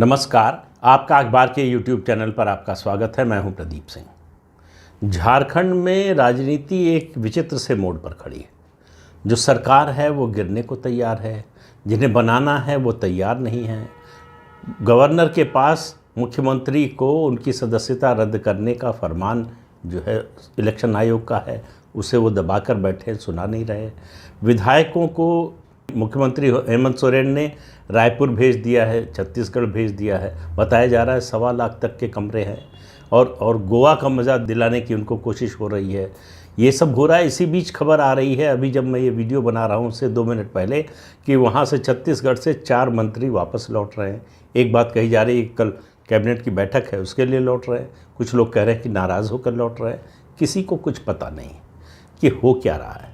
नमस्कार, आपका अखबार के यूट्यूब चैनल पर आपका स्वागत है। मैं हूं प्रदीप सिंह। झारखंड में राजनीति एक विचित्र से मोड़ पर खड़ी है। जो सरकार है वो गिरने को तैयार है, जिन्हें बनाना है वो तैयार नहीं है। गवर्नर के पास मुख्यमंत्री को उनकी सदस्यता रद्द करने का फरमान जो है इलेक्शन आयोग का है, उसे वो दबाकर बैठे, सुना नहीं रहे। विधायकों को मुख्यमंत्री हेमंत सोरेन ने रायपुर भेज दिया है, छत्तीसगढ़ भेज दिया है। बताया जा रहा है 1.25 लाख तक के कमरे हैं और गोवा का मज़ा दिलाने की उनको कोशिश हो रही है। ये सब हो रहा है। इसी बीच खबर आ रही है, अभी जब मैं ये वीडियो बना रहा हूँ उससे 2 मिनट पहले, कि वहाँ से छत्तीसगढ़ से 4 मंत्री वापस लौट रहे हैं। एक बात कही जा रही है, कल कैबिनेट की बैठक है उसके लिए लौट रहे हैं। कुछ लोग कह रहे हैं कि नाराज़ होकर लौट रहे हैं। किसी को कुछ पता नहीं कि हो क्या रहा है।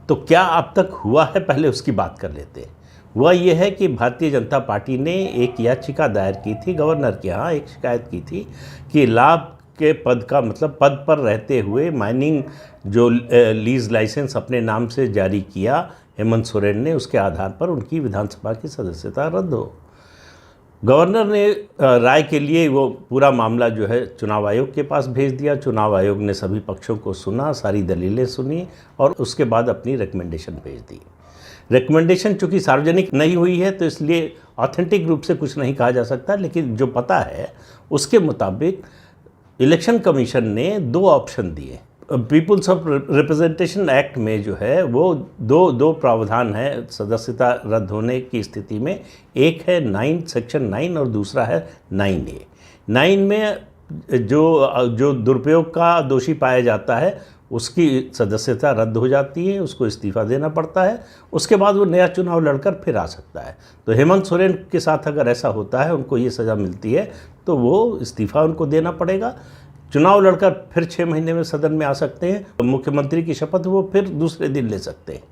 तो क्या अब तक हुआ है, पहले उसकी बात कर लेते हैं। वह यह है कि भारतीय जनता पार्टी ने एक याचिका दायर की थी गवर्नर के यहाँ, एक शिकायत की थी कि लाभ के पद का मतलब पद पर रहते हुए माइनिंग जो लीज लाइसेंस अपने नाम से जारी किया हेमंत सोरेन ने, उसके आधार पर उनकी विधानसभा की सदस्यता रद्द हो। गवर्नर ने राय के लिए वो पूरा मामला जो है चुनाव आयोग के पास भेज दिया। चुनाव आयोग ने सभी पक्षों को सुना, सारी दलीलें सुनी और उसके बाद अपनी रिकमेंडेशन भेज दी। रिकमेंडेशन चूँकि सार्वजनिक नहीं हुई है तो इसलिए ऑथेंटिक रूप से कुछ नहीं कहा जा सकता, लेकिन जो पता है उसके मुताबिक इलेक्शन कमीशन ने 2 ऑप्शन दिए। पीपुल्स ऑफ रिप्रेजेंटेशन एक्ट में जो है वो दो प्रावधान है सदस्यता रद्द होने की स्थिति में। एक है सेक्शन 9 और दूसरा है 9A। 9 में जो दुरुपयोग का दोषी पाया जाता है उसकी सदस्यता रद्द हो जाती है, उसको इस्तीफ़ा देना पड़ता है। उसके बाद वो नया चुनाव लड़कर फिर आ सकता है। तो हेमंत सोरेन के साथ अगर ऐसा होता है, उनको ये सज़ा मिलती है, तो वो इस्तीफ़ा उनको देना पड़ेगा। चुनाव लड़कर फिर 6 महीने में सदन में आ सकते हैं। मुख्यमंत्री की शपथ वो फिर दूसरे दिन ले सकते हैं।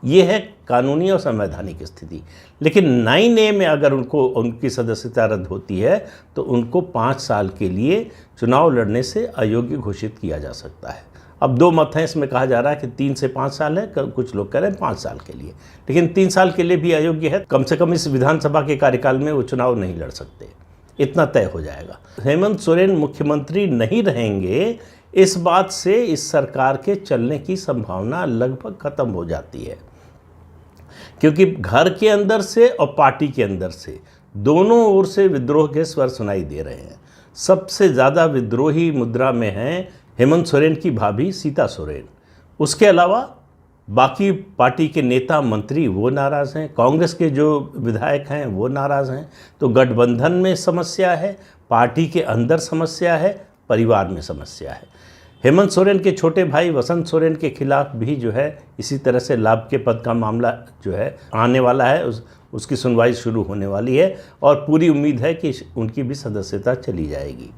ये है कानूनी और संवैधानिक स्थिति। लेकिन 9A में अगर उनकी सदस्यता रद्द होती है तो उनको 5 साल के लिए चुनाव लड़ने से अयोग्य घोषित किया जा सकता है। अब 2 मत हैं इसमें। कहा जा रहा है कि 3 से 5 साल है, कुछ लोग कह रहे हैं 5 साल के लिए, लेकिन 3 साल के लिए भी अयोग्य है। कम से कम इस विधानसभा के कार्यकाल में वो चुनाव नहीं लड़ सकते, इतना तय हो जाएगा। हेमंत सोरेन मुख्यमंत्री नहीं रहेंगे, इस बात से इस सरकार के चलने की संभावना लगभग खत्म हो जाती है, क्योंकि घर के अंदर से और पार्टी के अंदर से दोनों ओर से विद्रोह के स्वर सुनाई दे रहे हैं। सबसे ज़्यादा विद्रोही मुद्रा में हैं हेमंत सोरेन की भाभी सीता सोरेन। उसके अलावा बाकी पार्टी के नेता मंत्री वो नाराज़ हैं, कांग्रेस के जो विधायक हैं वो नाराज़ हैं। तो गठबंधन में समस्या है, पार्टी के अंदर समस्या है, परिवार में समस्या है। हेमंत सोरेन के छोटे भाई वसंत सोरेन के खिलाफ भी जो है इसी तरह से लाभ के पद का मामला जो है आने वाला है, उसकी सुनवाई शुरू होने वाली है और पूरी उम्मीद है कि उनकी भी सदस्यता चली जाएगी।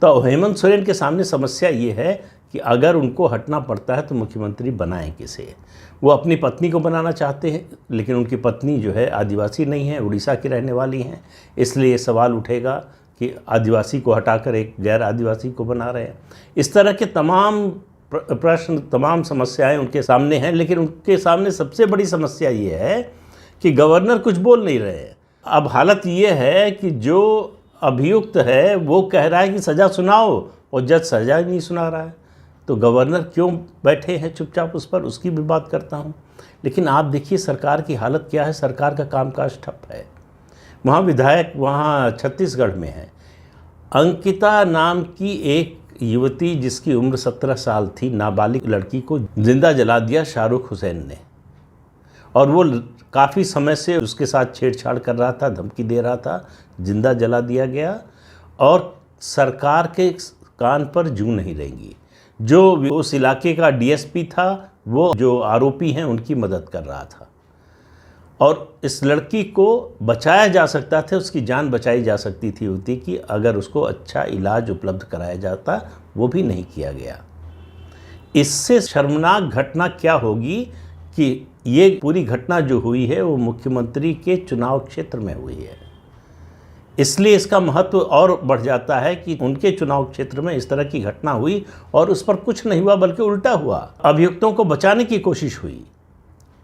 तो हेमंत सोरेन के सामने समस्या ये है कि अगर उनको हटना पड़ता है तो मुख्यमंत्री बनाएं किसे। वो अपनी पत्नी को बनाना चाहते हैं, लेकिन उनकी पत्नी जो है आदिवासी नहीं है, उड़ीसा की रहने वाली हैं। इसलिए ये सवाल उठेगा कि आदिवासी को हटाकर एक गैर आदिवासी को बना रहे हैं। इस तरह के तमाम प्रश्न, तमाम समस्याएं उनके सामने हैं। लेकिन उनके सामने सबसे बड़ी समस्या ये है कि गवर्नर कुछ बोल नहीं रहे हैं। अब हालत ये है कि जो अभियुक्त है वो कह रहा है कि सज़ा सुनाओ और जज सज़ा ही नहीं सुना रहा है। तो गवर्नर क्यों बैठे हैं चुपचाप, उस पर उसकी भी बात करता हूँ। लेकिन आप देखिए सरकार की हालत क्या है। सरकार का कामकाज ठप है। वहाँ विधायक वहाँ छत्तीसगढ़ में है, अंकिता नाम की एक युवती जिसकी उम्र 17 साल थी, नाबालिग लड़की को जिंदा जला दिया शाहरुख हुसैन ने। और वो काफ़ी समय से उसके साथ छेड़छाड़ कर रहा था, धमकी दे रहा था, जिंदा जला दिया गया। और सरकार के कान पर जूं नहीं रहेंगी। जो उस इलाके का डीएसपी था वो जो आरोपी हैं उनकी मदद कर रहा था और इस लड़की को बचाया जा सकता था, उसकी जान बचाई जा सकती थी युवती की, अगर उसको अच्छा इलाज उपलब्ध कराया जाता। वो भी नहीं किया गया। इससे शर्मनाक घटना क्या होगी कि ये पूरी घटना जो हुई है वो मुख्यमंत्री के चुनाव क्षेत्र में हुई है। इसलिए इसका महत्व और बढ़ जाता है कि उनके चुनाव क्षेत्र में इस तरह की घटना हुई और उस पर कुछ नहीं हुआ, बल्कि उल्टा हुआ। अभियुक्तों को बचाने की कोशिश हुई।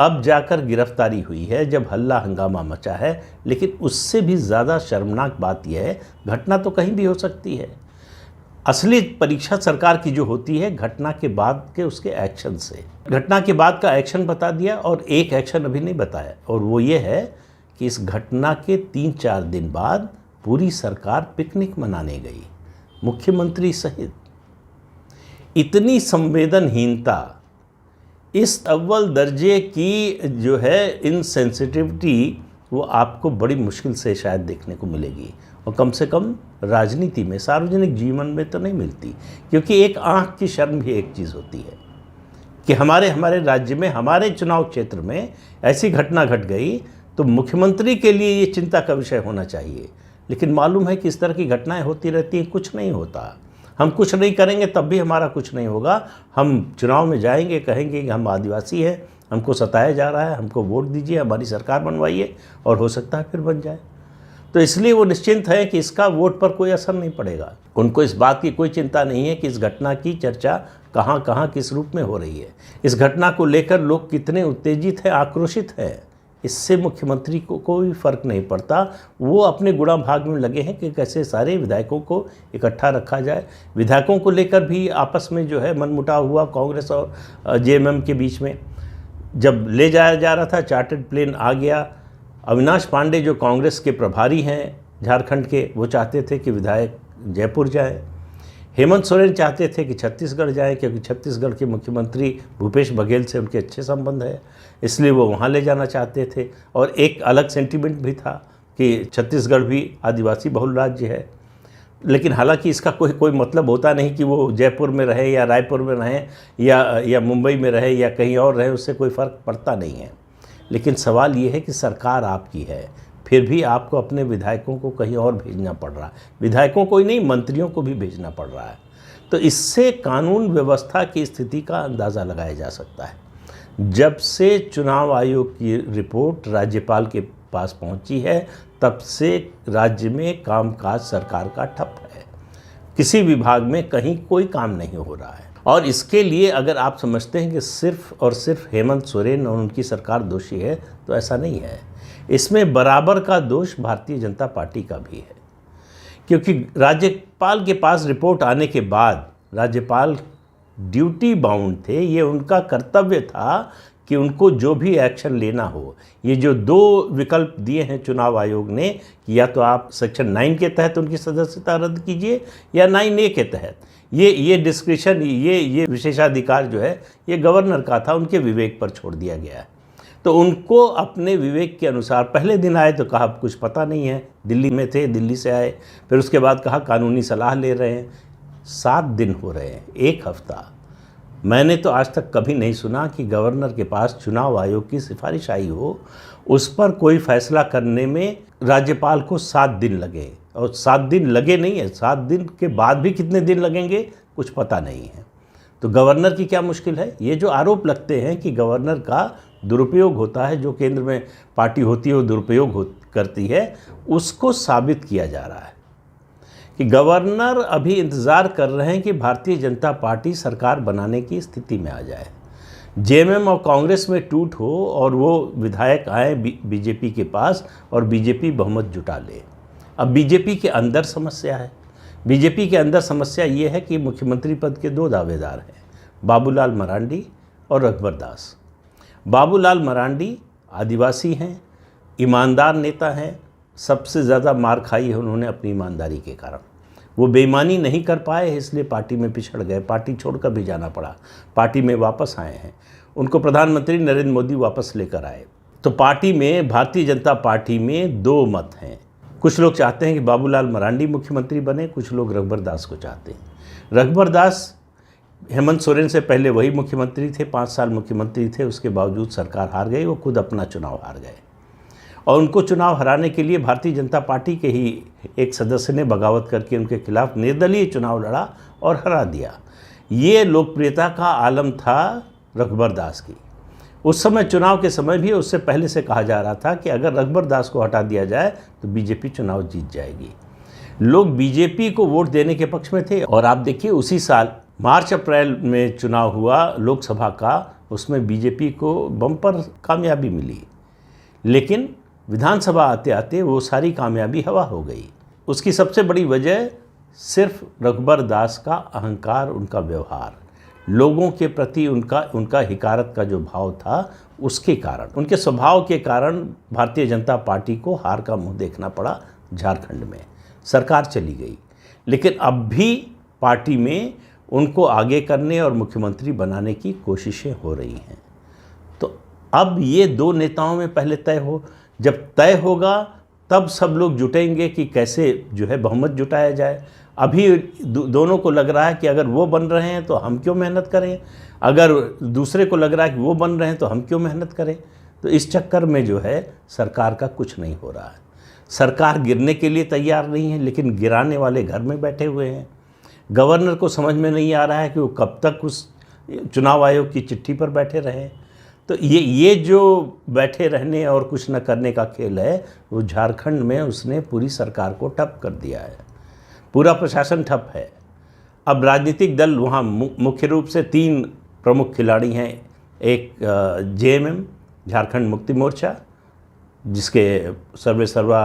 अब जाकर गिरफ्तारी हुई है, जब हल्ला हंगामा मचा है। लेकिन उससे भी ज़्यादा शर्मनाक बात यह है, घटना तो कहीं भी हो सकती है। असली परीक्षा सरकार की जो होती है घटना के बाद के उसके एक्शन से। घटना के बाद का एक्शन बता दिया और एक एक्शन अभी नहीं बताया, और वो ये है कि इस घटना के 3-4 दिन बाद पूरी सरकार पिकनिक मनाने गई, मुख्यमंत्री सहित। इतनी संवेदनहीनता, इस अव्वल दर्जे की जो है इनसेंसिटिविटी, वो आपको बड़ी मुश्किल से शायद देखने को मिलेगी, और कम से कम राजनीति में, सार्वजनिक जीवन में तो नहीं मिलती। क्योंकि एक आंख की शर्म भी एक चीज़ होती है कि हमारे राज्य में, हमारे चुनाव क्षेत्र में ऐसी घटना घट गई तो मुख्यमंत्री के लिए ये चिंता का विषय होना चाहिए। लेकिन मालूम है कि इस तरह की घटनाएं होती रहती हैं, कुछ नहीं होता। हम कुछ नहीं करेंगे तब भी हमारा कुछ नहीं होगा। हम चुनाव में जाएंगे, कहेंगे कि हम आदिवासी हैं, हमको सताया जा रहा है, हमको वोट दीजिए, हमारी सरकार बनवाइए, और हो सकता है फिर बन जाए। तो इसलिए वो निश्चिंत है कि इसका वोट पर कोई असर नहीं पड़ेगा। उनको इस बात की कोई चिंता नहीं है कि इस घटना की चर्चा कहाँ कहाँ किस रूप में हो रही है। इस घटना को लेकर लोग कितने उत्तेजित हैं, आक्रोशित हैं, इससे मुख्यमंत्री को कोई फर्क नहीं पड़ता। वो अपने गुणा भाग में लगे हैं कि कैसे सारे विधायकों को इकट्ठा रखा जाए। विधायकों को लेकर भी आपस में जो है मनमुटाव हुआ कांग्रेस और जेएमएम के बीच में। जब ले जाया जा रहा था, चार्टर्ड प्लेन आ गया। अविनाश पांडे जो कांग्रेस के प्रभारी हैं झारखंड के, वो चाहते थे कि विधायक जयपुर जाए। हेमंत सोरेन चाहते थे कि छत्तीसगढ़ जाए, क्योंकि छत्तीसगढ़ के मुख्यमंत्री भूपेश बघेल से उनके अच्छे संबंध है, इसलिए वो वहाँ ले जाना चाहते थे। और एक अलग सेंटीमेंट भी था कि छत्तीसगढ़ भी आदिवासी बहुल राज्य है। लेकिन हालांकि इसका कोई मतलब होता नहीं कि वो जयपुर में रहे या रायपुर में रहे या मुंबई में रहे या कहीं और रहे, उससे कोई फ़र्क पड़ता नहीं है। लेकिन सवाल ये है कि सरकार आपकी है, फिर भी आपको अपने विधायकों को कहीं और भेजना पड़ रहा है। विधायकों को ही नहीं, मंत्रियों को भी भेजना पड़ रहा है। तो इससे कानून व्यवस्था की स्थिति का अंदाज़ा लगाया जा सकता है। जब से चुनाव आयोग की रिपोर्ट राज्यपाल के पास पहुंची है, तब से राज्य में कामकाज सरकार का ठप है। किसी विभाग में कहीं कोई काम नहीं हो रहा है। और इसके लिए अगर आप समझते हैं कि सिर्फ और सिर्फ हेमंत सोरेन और उनकी सरकार दोषी है, तो ऐसा नहीं है। इसमें बराबर का दोष भारतीय जनता पार्टी का भी है। क्योंकि राज्यपाल के पास रिपोर्ट आने के बाद राज्यपाल ड्यूटी बाउंड थे, ये उनका कर्तव्य था कि उनको जो भी एक्शन लेना हो। ये जो 2 विकल्प दिए हैं चुनाव आयोग ने कि या तो आप सेक्शन 9 के तहत उनकी सदस्यता रद्द कीजिए या 9A के तहत, ये डिस्क्रिशन, ये विशेषाधिकार जो है ये गवर्नर का था, उनके विवेक पर छोड़ दिया गया है। तो उनको अपने विवेक के अनुसार, पहले दिन आए तो कहा कुछ पता नहीं है, दिल्ली में थे, दिल्ली से आए, फिर उसके बाद कहा कानूनी सलाह ले रहे हैं। 7 दिन हो रहे हैं, 1 हफ्ता। मैंने तो आज तक कभी नहीं सुना कि गवर्नर के पास चुनाव आयोग की सिफारिश आई हो, उस पर कोई फैसला करने में राज्यपाल को 7 दिन लगे। और 7 दिन लगे नहीं है, 7 दिन के बाद भी कितने दिन लगेंगे कुछ पता नहीं है। तो गवर्नर की क्या मुश्किल है? ये जो आरोप लगते हैं कि गवर्नर का दुरुपयोग होता है, जो केंद्र में पार्टी होती है वो दुरुपयोग करती है, उसको साबित किया जा रहा है कि गवर्नर अभी इंतज़ार कर रहे हैं कि भारतीय जनता पार्टी सरकार बनाने की स्थिति में आ जाए, जेएमएम और कांग्रेस में टूट हो और वो विधायक आए बीजेपी के पास और बीजेपी बहुमत जुटा ले। अब बीजेपी के अंदर समस्या है। बीजेपी के अंदर समस्या ये है कि मुख्यमंत्री पद के 2 दावेदार हैं, बाबूलाल मरांडी और रघुवर दास। बाबूलाल मरांडी आदिवासी हैं, ईमानदार नेता हैं, सबसे ज़्यादा मार खाई है उन्होंने अपनी ईमानदारी के कारण। वो बेईमानी नहीं कर पाए, इसलिए पार्टी में पिछड़ गए, पार्टी छोड़कर भी जाना पड़ा, पार्टी में वापस आए हैं। उनको प्रधानमंत्री नरेंद्र मोदी वापस लेकर आए। तो पार्टी में, भारतीय जनता पार्टी में 2 मत हैं। कुछ लोग चाहते हैं कि बाबूलाल मरांडी मुख्यमंत्री बने, कुछ लोग रघुवर दास को चाहते हैं। रघुवर दास हेमंत सोरेन से पहले वही मुख्यमंत्री थे, 5 साल मुख्यमंत्री थे, उसके बावजूद सरकार हार गई, वो खुद अपना चुनाव हार गए। और उनको चुनाव हराने के लिए भारतीय जनता पार्टी के ही एक सदस्य ने बगावत करके उनके खिलाफ निर्दलीय चुनाव लड़ा और हरा दिया। ये लोकप्रियता का आलम था रघुवर दास की। उस समय चुनाव के समय भी उससे पहले से कहा जा रहा था कि अगर रघुवर दास को हटा दिया जाए तो बीजेपी चुनाव जीत जाएगी। लोग बीजेपी को वोट देने के पक्ष में थे। और आप देखिए उसी साल मार्च अप्रैल में चुनाव हुआ लोकसभा का, उसमें बीजेपी को बम्पर कामयाबी मिली, लेकिन विधानसभा आते आते वो सारी कामयाबी हवा हो गई। उसकी सबसे बड़ी वजह सिर्फ रघुबर दास का अहंकार, उनका व्यवहार, लोगों के प्रति उनका हिकारत का जो भाव था, उसके कारण, उनके स्वभाव के कारण भारतीय जनता पार्टी को हार का मुंह देखना पड़ा। झारखंड में सरकार चली गई, लेकिन अब भी पार्टी में उनको आगे करने और मुख्यमंत्री बनाने की कोशिशें हो रही हैं। तो अब ये दो नेताओं में पहले तय हो, जब तय होगा तब सब लोग जुटेंगे कि कैसे जो है बहुमत जुटाया जाए। अभी दोनों को लग रहा है कि अगर वो बन रहे हैं तो हम क्यों मेहनत करें, अगर दूसरे को लग रहा है कि वो बन रहे हैं तो हम क्यों मेहनत करें। तो इस चक्कर में जो है सरकार का कुछ नहीं हो रहा है। सरकार गिरने के लिए तैयार नहीं है, लेकिन गिराने वाले घर में बैठे हुए हैं। गवर्नर को समझ में नहीं आ रहा है कि वो कब तक उस चुनाव आयोग की चिट्ठी पर बैठे रहें। तो ये जो बैठे रहने और कुछ न करने का खेल है, वो झारखंड में उसने पूरी सरकार को ठप कर दिया है। पूरा प्रशासन ठप है। अब राजनीतिक दल वहाँ मुख्य रूप से 3 प्रमुख खिलाड़ी हैं। एक जेएमएम, झारखंड मुक्ति मोर्चा, जिसके सर्वा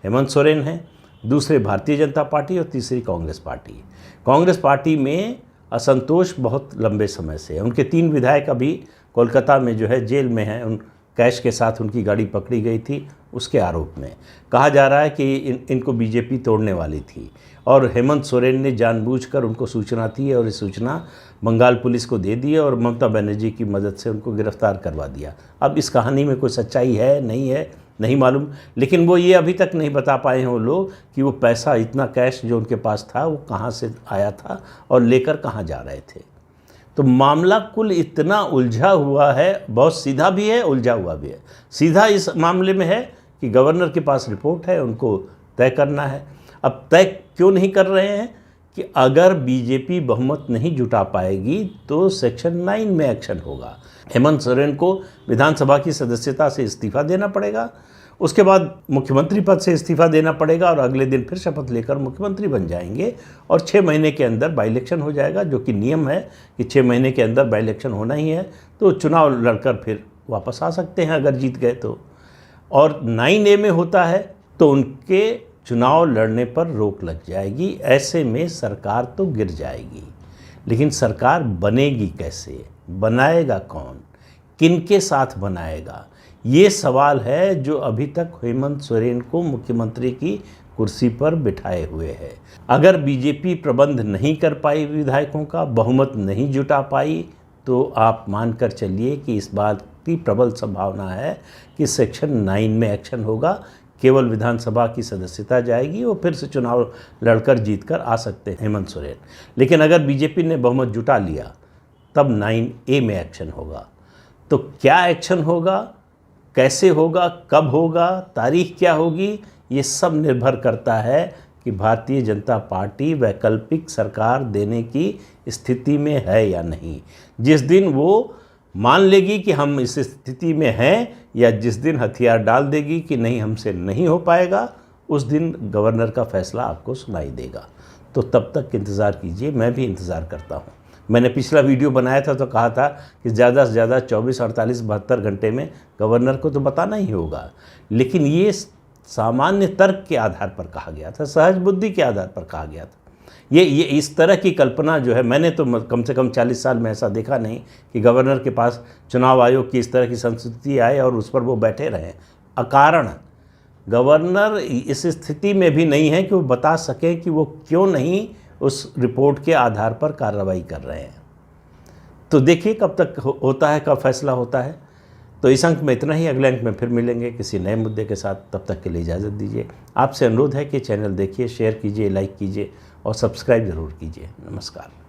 हेमंत सोरेन हैं, दूसरे भारतीय जनता पार्टी और तीसरी कांग्रेस पार्टी। कांग्रेस पार्टी में असंतोष बहुत लंबे समय से है। उनके 3 विधायक अभी कोलकाता में जो है जेल में हैं। उन कैश के साथ उनकी गाड़ी पकड़ी गई थी, उसके आरोप में कहा जा रहा है कि इनको बीजेपी तोड़ने वाली थी और हेमंत सोरेन ने जानबूझकर उनको सूचना दी और ये सूचना बंगाल पुलिस को दे दी और ममता बनर्जी की मदद से उनको गिरफ्तार करवा दिया। अब इस कहानी में कोई सच्चाई है नहीं मालूम, लेकिन वो ये अभी तक नहीं बता पाए हैं वो लोग कि वो पैसा, इतना कैश जो उनके पास था, वो कहाँ से आया था और लेकर कहाँ जा रहे थे। तो मामला कुल इतना उलझा हुआ है, बहुत सीधा भी है, उलझा हुआ भी है। सीधा इस मामले में है कि गवर्नर के पास रिपोर्ट है, उनको तय करना है। अब तय क्यों नहीं कर रहे हैं कि अगर बीजेपी बहुमत नहीं जुटा पाएगी तो सेक्शन 9 में एक्शन होगा। हेमंत सोरेन को विधानसभा की सदस्यता से इस्तीफा देना पड़ेगा, उसके बाद मुख्यमंत्री पद से इस्तीफा देना पड़ेगा और अगले दिन फिर शपथ लेकर मुख्यमंत्री बन जाएंगे और 6 महीने के अंदर बाई इलेक्शन हो जाएगा, जो कि नियम है कि 6 महीने के अंदर बाई इलेक्शन होना ही है। तो चुनाव लड़कर फिर वापस आ सकते हैं अगर जीत गए तो। और 9A में होता है तो उनके चुनाव लड़ने पर रोक लग जाएगी। ऐसे में सरकार तो गिर जाएगी, लेकिन सरकार बनेगी कैसे, बनाएगा कौन, किनके साथ बनाएगा, ये सवाल है जो अभी तक हेमंत सोरेन को मुख्यमंत्री की कुर्सी पर बिठाए हुए है। अगर बीजेपी प्रबंध नहीं कर पाई, विधायकों का बहुमत नहीं जुटा पाई, तो आप मानकर चलिए कि इस बात की प्रबल संभावना है कि सेक्शन 9 में एक्शन होगा। केवल विधानसभा की सदस्यता जाएगी, वो फिर से चुनाव लड़कर जीतकर आ सकते हैं हेमंत सोरेन। लेकिन अगर बीजेपी ने बहुमत जुटा लिया तब 9A में एक्शन होगा। तो क्या एक्शन होगा, कैसे होगा, कब होगा, तारीख क्या होगी, ये सब निर्भर करता है कि भारतीय जनता पार्टी वैकल्पिक सरकार देने की स्थिति में है या नहीं। जिस दिन वो मान लेगी कि हम इस स्थिति में हैं, या जिस दिन हथियार डाल देगी कि नहीं, हमसे नहीं हो पाएगा, उस दिन गवर्नर का फैसला आपको सुनाई देगा। तो तब तक इंतज़ार कीजिए, मैं भी इंतज़ार करता हूँ। मैंने पिछला वीडियो बनाया था तो कहा था कि ज़्यादा से ज़्यादा 24, 48, 72 घंटे में गवर्नर को तो बताना ही होगा, लेकिन ये सामान्य तर्क के आधार पर कहा गया था, सहज बुद्धि के आधार पर कहा गया था। ये इस तरह की कल्पना जो है, मैंने तो कम से कम 40 साल में ऐसा देखा नहीं कि गवर्नर के पास चुनाव आयोग की इस तरह की संस्कृति आए और उस पर वो बैठे रहें अकारण। गवर्नर इस स्थिति में भी नहीं है कि वो बता सकें कि वो क्यों नहीं उस रिपोर्ट के आधार पर कार्रवाई कर रहे हैं। तो देखिए कब तक होता है, कब फैसला होता है। तो इस अंक में इतना ही, अगले अंक में फिर मिलेंगे किसी नए मुद्दे के साथ। तब तक के लिए इजाज़त दीजिए। आपसे अनुरोध है कि चैनल देखिए, शेयर कीजिए, लाइक कीजिए और सब्सक्राइब ज़रूर कीजिए। नमस्कार।